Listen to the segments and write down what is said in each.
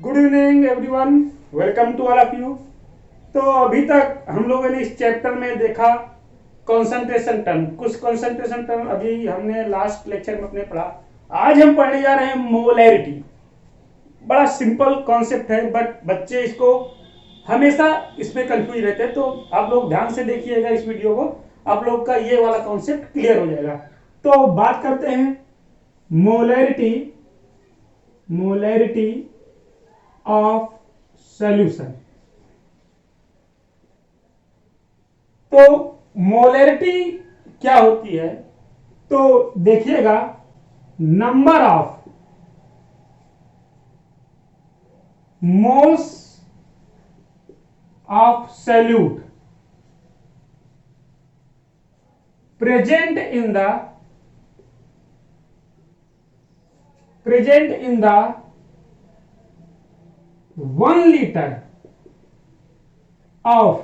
Good evening everyone, welcome to all of you. तो अभी तक हम लोगों ने इस चैप्टर में देखा कंसंट्रेशन टर्म। कुछ कंसंट्रेशन टर्म अभी हमने लास्ट लेक्चर में अपने पढ़ा। आज हम पढ़ने जा रहे हैं मोलैरिटी। बड़ा सिंपल कॉन्सेप्ट है, बट बच्चे इसको हमेशा इसमें कंफ्यूज रहते हैं। तो आप लोग ध्यान से देखिएगा इस वीडियो को, आप लोग का ये वाला कॉन्सेप्ट क्लियर हो जाएगा। तो बात करते हैं मोलैरिटी मोलैरिटी ऑफ सॉल्यूशन। तो मोलैरिटी क्या होती है? तो देखिएगा, number of moles of solute present in the 1 liter of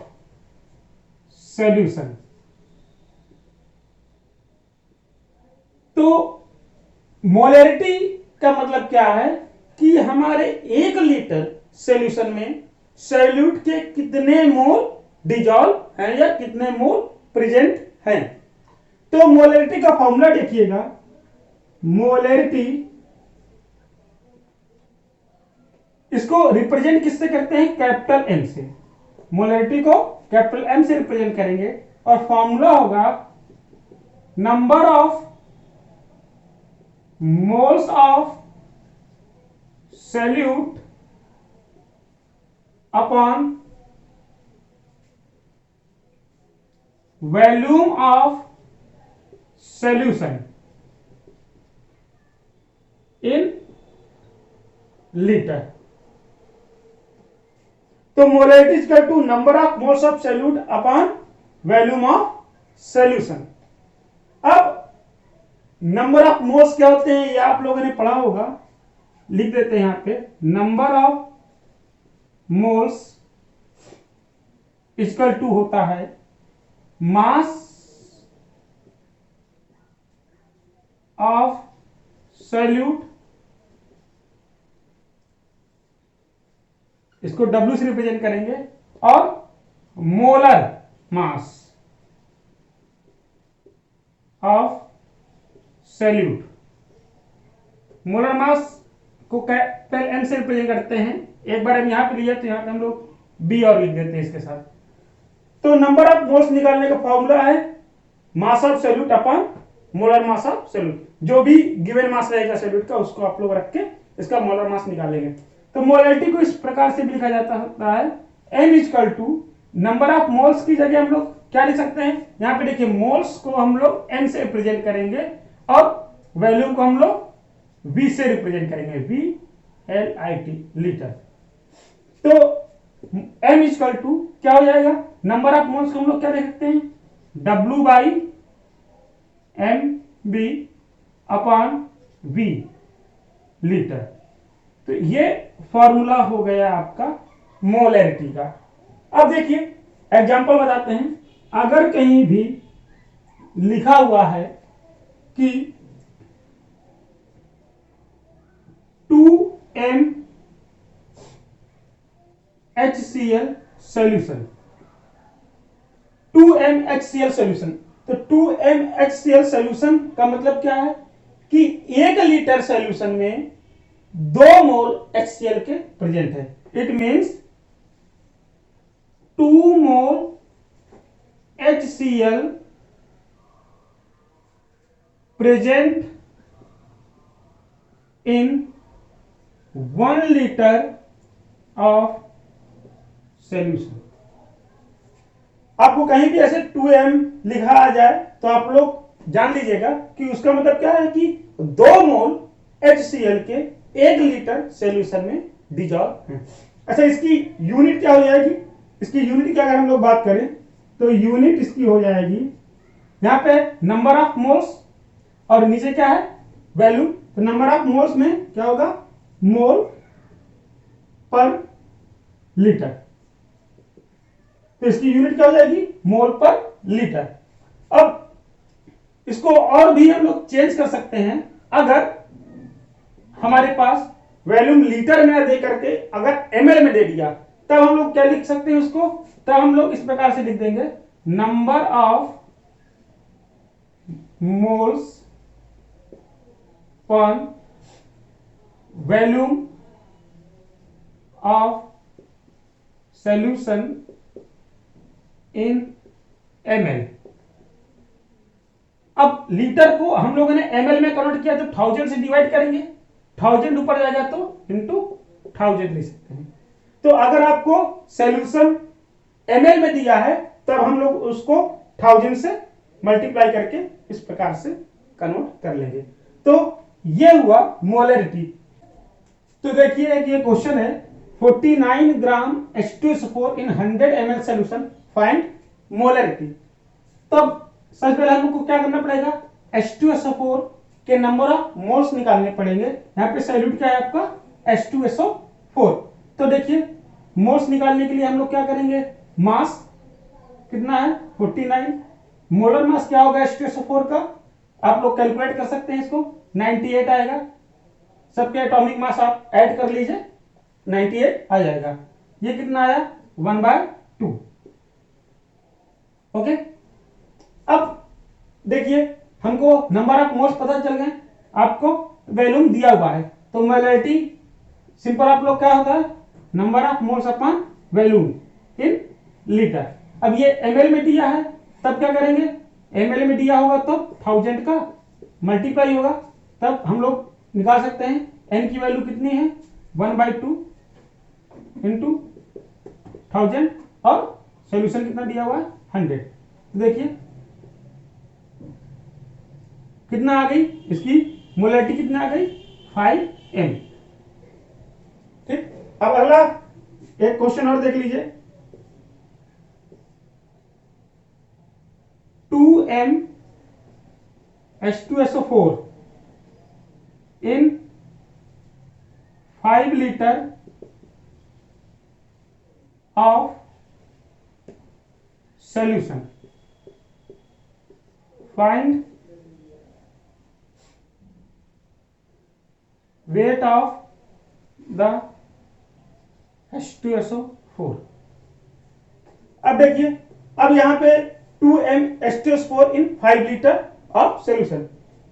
solution। तो मोलैरिटी का मतलब क्या है कि हमारे 1 लीटर सॉल्यूशन में सॉल्यूट के कितने मोल डिजॉल्व हैं या कितने मोल प्रेजेंट हैं। तो मोलैरिटी का फॉर्मूला देखिएगा। मोलैरिटी, इसको रिप्रेजेंट किससे करते हैं? कैपिटल एम से। मोलैरिटी को कैपिटल एम से रिप्रेजेंट करेंगे और फॉर्मूला होगा number of moles of solute upon volume of solution in litre. तो molarity is equal to number of moles of solute upon volume of solution. अब number of moles क्या होते हैं ये आप लोगों ने पढ़ा होगा, लिख देते हैं यहां पे। Number of moles equal to होता है मास ऑफ सॉल्यूट, इसको W से रिप्रेजेंट करेंगे, और molar mass of solute. Molar mass को कैपिटल M से रिप्रेजेंट करते हैं। एक बार हम यहां पे लिए तो यहां पे हम लोग B और लिख देते हैं इसके साथ। तो नंबर ऑफ मोल्स निकालने का फॉर्मूला है mass of solute upon molar mass of solute. जो भी गिवन मास रहेगा सॉल्यूट का, उसको आप लोग रख के इसका मोलर मास निकालेंगे। तो मोलैरिटी को इस प्रकार से भी लिखा जाता है M equal to number of moles की जगह हम लोग क्या लिख सकते हैं? यहां पे देखिए, मोल्स को हम लोग M से रिप्रेजेंट करेंगे और वॉल्यूम को हम लोग V से रिप्रेजेंट करेंगे, VLIT, लीटर। तो M इक्वल टू क्या हो जाएगा? नंबर ऑफ मोल्स को हम लोग क्या लिख सकते हैं? W by MB upon V, litre. तो ये फॉर्मूला हो गया आपका मोलैरिटी का। अब देखिए एग्जांपल बताते हैं। अगर कहीं भी लिखा हुआ है कि 2M HCl solution, 2M HCl solution, तो 2M HCl सॉल्यूशन का मतलब क्या है कि 1 लीटर सॉल्यूशन में 2 मोल HCl के प्रेजेंट है। It means 2 mole HCl present in 1 litre of solution. आपको कहीं भी ऐसे 2M लिखा आ जाए तो आप लोग जान लीजिएगा कि उसका मतलब क्या है कि 2 मोल HCl के 1 लीटर सॉल्यूशन में डिजॉल्व है। अच्छा, इसकी यूनिट क्या हो जाएगी? इसकी यूनिट क्या अगर हम लोग बात करें तो यूनिट इसकी हो जाएगी, यहां पे नंबर ऑफ मोल्स और नीचे क्या है? वैल्यू। तो नंबर ऑफ मोल्स में क्या होगा? मोल पर लीटर। तो इसकी यूनिट क्या हो जाएगी? मोल पर लीटर। अब इसको और भी हम लोग चेंज कर सकते हैं। अगर हमारे पास वॉल्यूम लीटर में दे करके अगर ml में दे दिया, तब हम लोग क्या लिख सकते हैं उसको, तब हम लोग इस प्रकार से लिख देंगे, number of moles per volume of solution in ml। अब लीटर को हम लोगों ने ml में कन्वर्ट किया तो 1000 से डिवाइड करेंगे, 1000 ऊपर जाएगा तो इंटू 1000 लिख सकते हैं। तो अगर आपको सॉल्यूशन ml में दिया है तब हम लोग उसको 1000 से मल्टीप्लाई करके इस प्रकार से कन्वर्ट कर लेंगे। तो ये हुआ मोलरिटी। तो देखिए एक ये क्वेश्चन है, 49 ग्राम H2SO4 इन 100 ml सॉल्यूशन, फाइंड मोलरिटी। तब सबसे पहले हमको क्या करना पड़ेगा, H2SO4 के नंबर ऑफ मोल्स निकालने पड़ेंगे। यहाँ पे सॉल्यूट क्या है आपका H2SO4। तो देखिए मोल्स निकालने के लिए हम लोग क्या करेंगे, मास कितना है 49, मोलर मास क्या होगा H2SO4 का, आप लोग कैलकुलेट कर सकते हैं इसको, 98 आएगा। सबके एटॉमिक मास आप ऐड कर लीजिए, 98 आ जाएगा। ये कितना आया 1/2। ओके, अब देखिए हमको नंबर ऑफ मोल्स पता चल गए, आपको वॉल्यूम दिया हुआ है, तो मोलरिटी सिंपल आप लोग क्या होता है, number of moles upon volume in litre. अब ये ml में दिया है, तब क्या करेंगे, ml में दिया होगा तो 1000 का मल्टीप्लाई होगा, तब हम लोग निकाल सकते हैं n की वैल्यू कितनी है 1/2 इंटू 1000 और सॉल्यूशन कितना दिया हुआ है 100। तो देखिए कितना आ गई, इसकी मोलरिटी कितना आ गई 5m। ठीक, अब अगला एक क्वेश्चन और देख लीजिए, 2m H2SO4 in 5 liter of solution, find weight of the H2SO4। अब देखिए, अब यहां पे 2m H2SO4 in 5 litre of solution.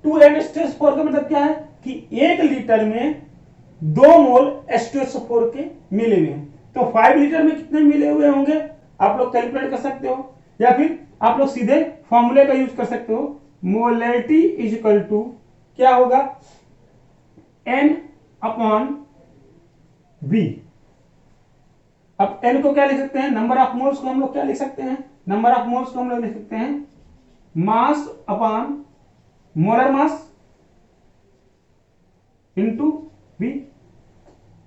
2m H2SO4 का मतलब क्या है कि 1 लीटर में 2 मोल H2SO4 के मिले हुए हैं। तो 5 लीटर में कितने मिले हुए होंगे आप लोग कैलकुलेट कर सकते हो, या फिर आप लोग सीधे फॉर्मूले का यूज कर सकते हो, मोलरिटी इज इक्वल टू क्या होगा n अपॉन v। अब n को क्या लिख सकते हैं, नंबर ऑफ मोल्स को हम लोग क्या लिख सकते हैं, नंबर ऑफ मोल्स को हम लोग लिख सकते हैं mass upon molar mass into v।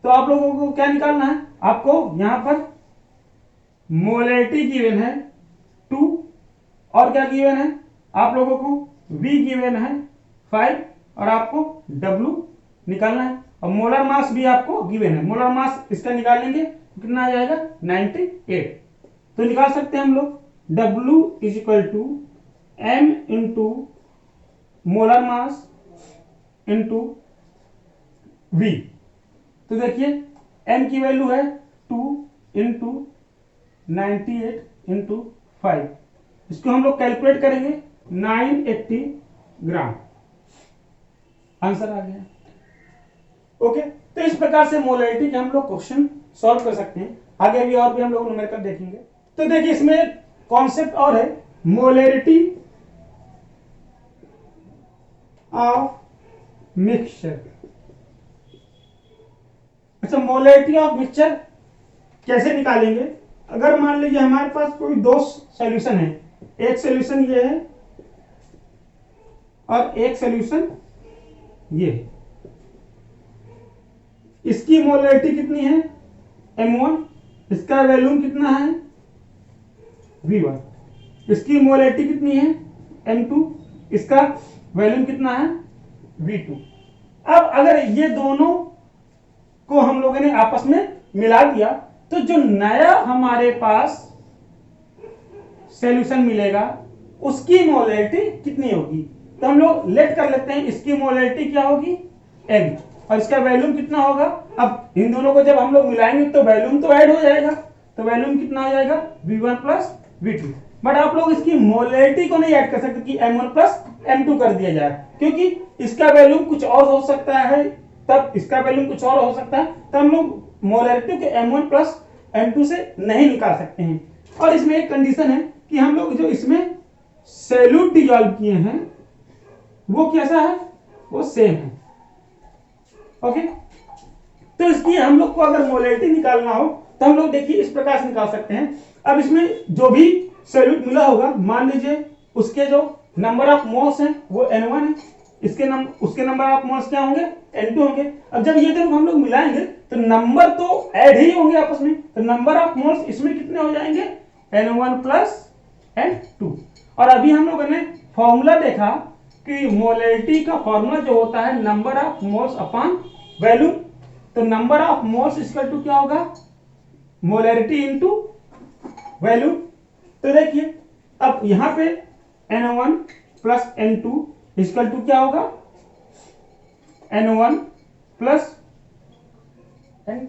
तो आप लोगों को क्या निकालना है, आपको यहां पर मोलरिटी गिवन है 2 और क्या गिवन है आप लोगों को v गिवन है 5 और आपको w निकालना है, और मोलर मास भी आपको गिवन है, मोलर मास इसका निकालेंगे कितना आ जाएगा 98। तो निकाल सकते हैं हम लोग W is equal to m into molar mass into v। तो देखिए m की वैल्यू है 2 इंटू 98 इंटू 5, इसको हम लोग कैलकुलेट करेंगे 980 ग्राम, आंसर आ गया। ओके, तो इस प्रकार से मोलरिटी के हम लोग क्वेश्चन सॉल्व कर सकते हैं। आगे भी और भी हम लोग न्यूमेरिकल देखेंगे। तो देखिए इसमें कॉन्सेप्ट और है, मोलरिटी ऑफ मिक्सचर। अच्छा, मोलरिटी ऑफ मिक्सचर कैसे निकालेंगे, अगर मान लीजिए हमारे पास कोई दो सॉल्यूशन है, एक सॉल्यूशन ये है और एक सॉल्यूशन ये है, इसकी मोलरिटी कितनी है m1, इसका वैल्यूम कितना है v1, इसकी मोलरिटी कितनी है m2, इसका वैल्यूम कितना है v2। अब अगर ये दोनों को हम लोगों ने आपस में मिला दिया तो जो नया हमारे पास सॉल्यूशन मिलेगा उसकी मोलरिटी कितनी होगी, तो हम लोग लेट कर लेते हैं, इसकी मोलरिटी क्या होगी m। और इसका वैल्यूम कितना होगा। अब इन दोनों को जब हम लोग मिलाएंगे तो वैल्यूम तो ऐड हो जाएगा, तो वैल्यूम कितना हो जाएगा V1 प्लस V2। बट आप लोग इसकी मोलैरिटी को नहीं ऐड कर सकते कि M1 प्लस M2 कर दिया जाए, क्योंकि इसका वैल्यूम कुछ और हो सकता है, तब इसका वैल्यूम कुछ और हो सकता है, तो हम लोग मोलैरिटी को M1 प्लस M2 से नहीं निकाल सकते हैं। और इसमें एक कंडीशन है कि हम लोग जो इसमें सैल्यूट डिजॉल्व किए हैं वो कैसा है, वो सेम है। ओके, तो इसकी हम लोग को अगर मोलैरिटी निकालना हो तो हम लोग देखिए इस प्रकार से निकाल सकते हैं। अब इसमें जो भी सैल्यूट मिला होगा, मान लीजिए उसके जो नंबर ऑफ मोल्स हैं वो N1 है, उसके नंबर ऑफ मोल्स क्या होंगे, N2 होंगे। अब जब ये दोनों हम लोग मिलाएंगे तो नंबर तो ऐड ही होंगे आपस में, तो नंबर ऑफ मोल्स इसमें कितने हो जाएंगे, N1 प्लस N2। और अभी हम लोगों ने फॉर्मूला देखा कि मोलैरिटी का फॉर्मूला जो होता है number of moles upon volume, तो number of moles equal to क्या होगा, मोलैरिटी इनटू वैल्यूम। तो देखिए अब यहां पे N1 plus N2 equal to क्या होगा, N1 प्लस N2।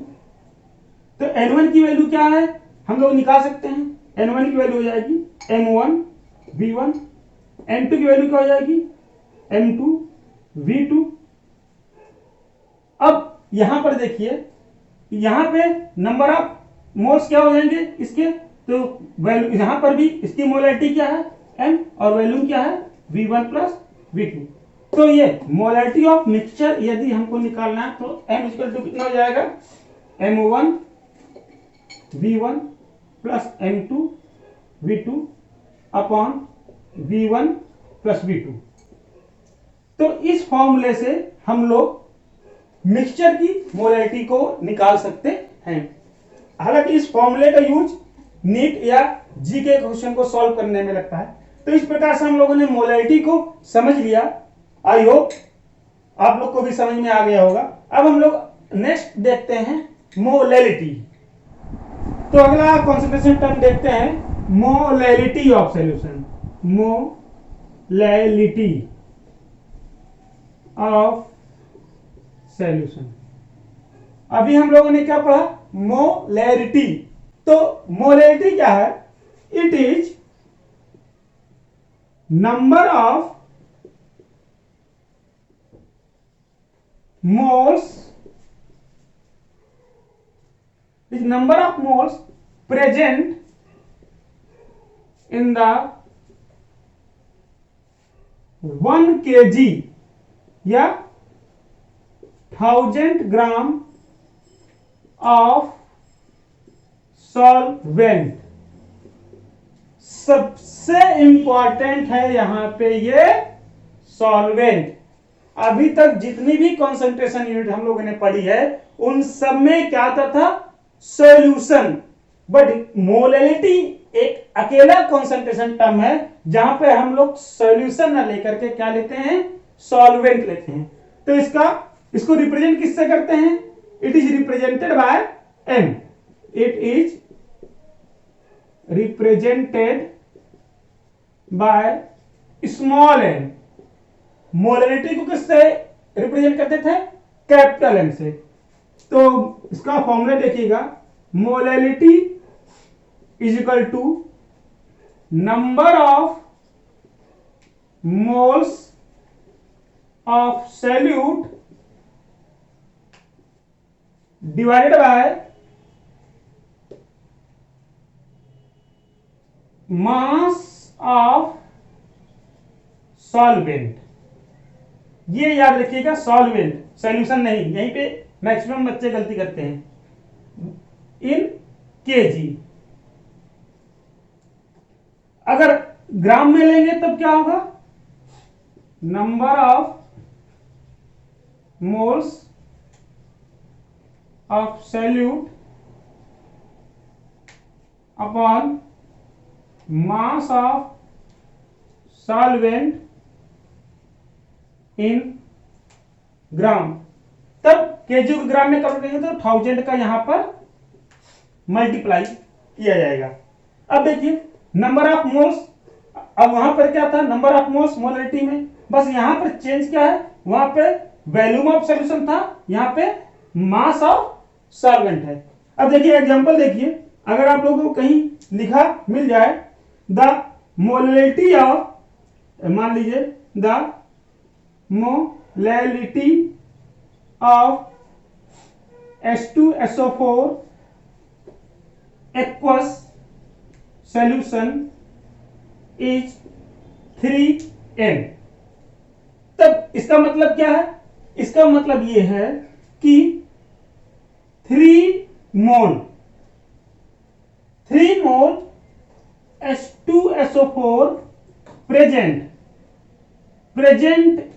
तो N1 की वैल्यू क्या है हम लोग निकाल सकते हैं, N1 की वैल्यू हो जाएगी M1 V1, N2 की वैल्यू क्या हो जाएगी M2 V2। अब यहां पर देखिए यहां पे नंबर ऑफ मोल्स क्या हो जाएंगे इसके, तो वैल्यू यहां पर भी इसकी मोलैरिटी क्या है M और वैल्यूम क्या है V1 प्लस V2। तो ये मोलैरिटी ऑफ मिक्सचर यदि हमको निकालना है तो M इक्वल टू कितना हो जाएगा, M1 V1 plus M2 V2 upon V1 plus V2। तो इस फॉर्मूले से हम लोग मिक्सचर की मोलैरिटी को निकाल सकते हैं। हालांकि इस फॉर्मूले का यूज नीट या जी के क्वेश्चन को सॉल्व करने में लगता है। तो इस प्रकार से हम लोगों ने मोलैरिटी को समझ लिया। आई होप आप लोग को भी समझ में आ गया होगा। अब हम लोग नेक्स्ट देखते हैं मोलैरिटी। तो अगला कॉन्सेंट्रेशन टर्म देखते हैं molarity of solution, molarity of solution. अभी हम लोगों ने क्या पढ़ा, मोलैरिटी। तो मोलैरिटी क्या है, it is number of moles, is number of moles present in the 1 kg या 1000 ग्राम ऑफ सॉल्वेंट। सबसे इंपॉर्टेंट है यहां पे ये सॉल्वेंट। अभी तक जितनी भी कंसंट्रेशन यूनिट हम लोगों ने पढ़ी है उन सब में क्या आता था, सॉल्यूशन। बट मोलैरिटी एक अकेला कंसंट्रेशन टर्म है जहां पे हम लोग सॉल्यूशन ना लेकर के क्या लेते हैं, सॉल्वेंट लेते हैं। तो इसको रिप्रेजेंट किससे करते हैं, it is represented by M, it is represented by small m। Molarity को किससे रिप्रेजेंट करते थे, कैपिटल M से। तो इसका फॉर्मूला देखिएगा, molarity is equal to number of moles of solute divided by mass of solvent. ये याद रखिएगा, सॉल्वेंट, सॉल्यूशन नहीं। यहीं पे मैक्सिमम बच्चे गलती करते हैं, इन केजी। अगर ग्राम में लेंगे तब क्या होगा, number of moles of solute upon mass of solvent in gram. तब केजी को ग्राम में कन्वर्ट करेंगे तो 1000 का यहां पर मल्टीप्लाई किया जाएगा। अब देखिए नंबर ऑफ मोल्स, अब वहां पर क्या था, नंबर ऑफ मोल्स मोलैरिटी में, बस यहां पर चेंज क्या है, वहां पे वॉल्यूम ऑफ सॉल्यूशन था, यहाँ पे मास ऑफ सॉल्वेंट है। अब देखिए एग्जांपल देखिए, अगर आप लोगों को कहीं लिखा मिल जाए द मोलैलिटी ऑफ, मान लीजिए the molality of H2SO4 aqueous solution is 3N, तब इसका मतलब क्या है? इसका मतलब ये है कि 3 मोल H2SO4 present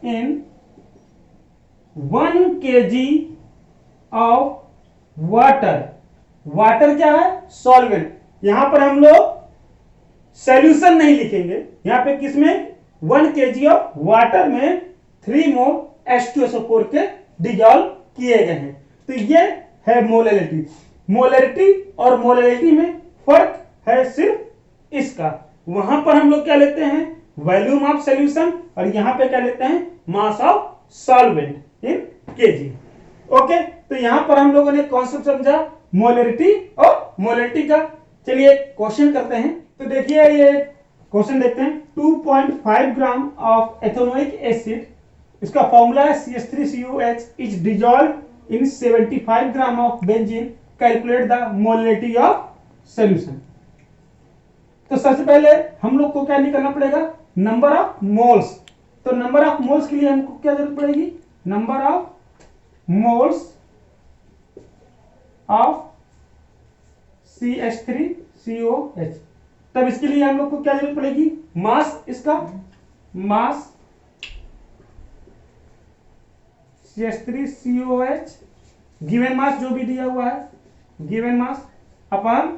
in 1 kg of water क्या है? सॉल्वेंट। यहां पर हम लोग सॉल्यूशन नहीं लिखेंगे, यहां पे किसमें 1 kg ऑफ वाटर में 3 मोल H2SO4 के डिजॉल्व किए गए हैं। तो ये है मोलैलिटी। मोलैलिटी और मोलैलिटी में फर्क है सिर्फ इसका। वहां पर हम लोग क्या लेते हैं? वॉल्यूम ऑफ सॉल्यूशन, और यहां पे क्या लेते हैं? मास of solvent in KG. Okay, तो यहां पर हम लोगों ने कॉन्सेप्ट समझा मोलैलिटी और मोलैलिटी का। चलिए क्वेश्चन करते हैं। तो देखिए ये क्वेश्चन देखते हैं। 2.5 ग्राम ऑफ एथेनोइक एसिड, इसका फॉर्मूला है CH3COH is dissolve in 75 gram of benzene, calculate the molality of solution. तो सबसे पहले हम लोग को क्या निकालना पड़ेगा? Number of moles. तो नंबर ऑफ मोल्स के लिए हमको क्या जरूरत पड़ेगी? Number of moles of CH3COH। तब इसके लिए हम लोग को क्या जरूरत पड़ेगी? मास, इसका मास CH3COH गिवन मास जो भी दिया हुआ है, given mass upon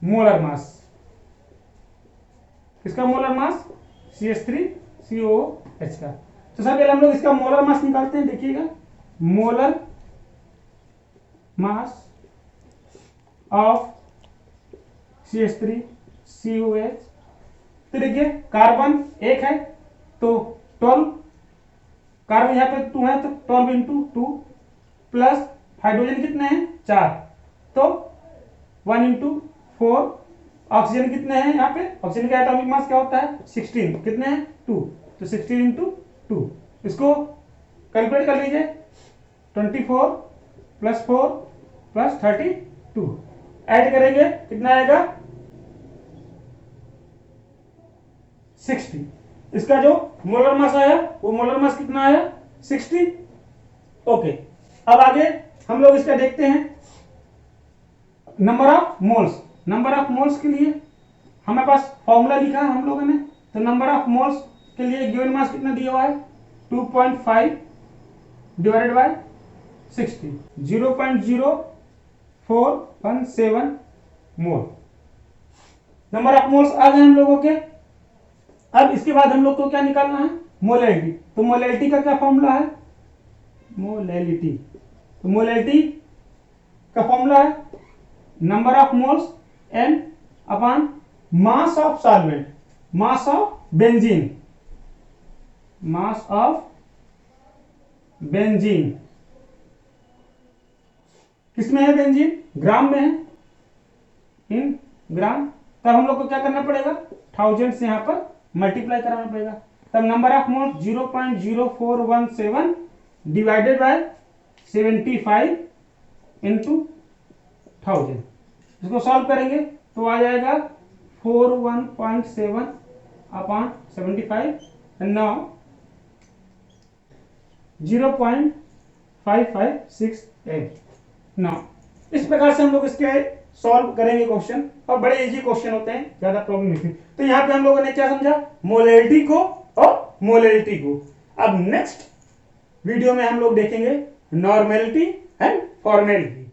molar mass. इसका मोलर मास CH3COH का। तो सबसे पहले हम लोग इसका मोलर मास निकालते हैं। देखिएगा, मोलर मास ऑफ CH3COH। तो देखिए कार्बन 1 है तो 12, कार्बन यहाँ पे 2 है तो 12 इंटू 2, प्लस हाइड्रोजन कितने हैं? 4, तो 1 इंटू 4। ऑक्सीजन कितने हैं? यहाँ पे ऑक्सीजन का एटॉमिक मास क्या होता है? 16। कितने हैं? 2, तो 16 इंटू 2। इसको कैलकुलेट कर लीजिए। 24 प्लस 4 प्लस 32 ऐड करेंगे कितना आएगा? 60। इसका जो मोलर मास आया वो मोलर मास कितना आया? 60। ओके, अब आगे हम लोग इसका देखते हैं number of moles. Number of moles के लिए हमारे पास फॉर्मूला लिखा है हम लोगों ने। तो नंबर ऑफ मोल्स के लिए गिवन मास कितना दिया हुआ है? 2.5 divided by 60, 0.0417 mole. Number of moles आ गए हम लोगों के। अब इसके बाद हम लोग को क्या निकालना है? मोलैलिटी। तो मोलैलिटी का क्या फॉर्मूला है? मोलैलिटी, तो मोलैलिटी का फॉर्मूला है number of moles n upon mass of solvent, mass of benzene, mass of benzene. किसमें है बेंजीन? ग्राम में है, इन ग्राम। तब हम लोग को क्या करना पड़ेगा? 1000 से यहां पर मल्टीप्लाई कराना पड़ेगा। तब number of moles 0.0417 divided by 75 into 1000। इसको सॉल्व करेंगे तो आ जाएगा 41.7 अपॉन 75 9 0.5568 9। इस प्रकार से हम लोग इसके सॉल्व करेंगे क्वेश्चन, और बड़े इजी क्वेश्चन होते हैं, ज्यादा प्रॉब्लम नहीं थी। तो यहाँ पे हम लोगों ने क्या समझा? मोलैलिटी को और मोलैलिटी को। अब नेक्स्ट वीडियो में हम लोग देखेंगे नॉर्मेलिटी एंड फॉर्मेलिटी।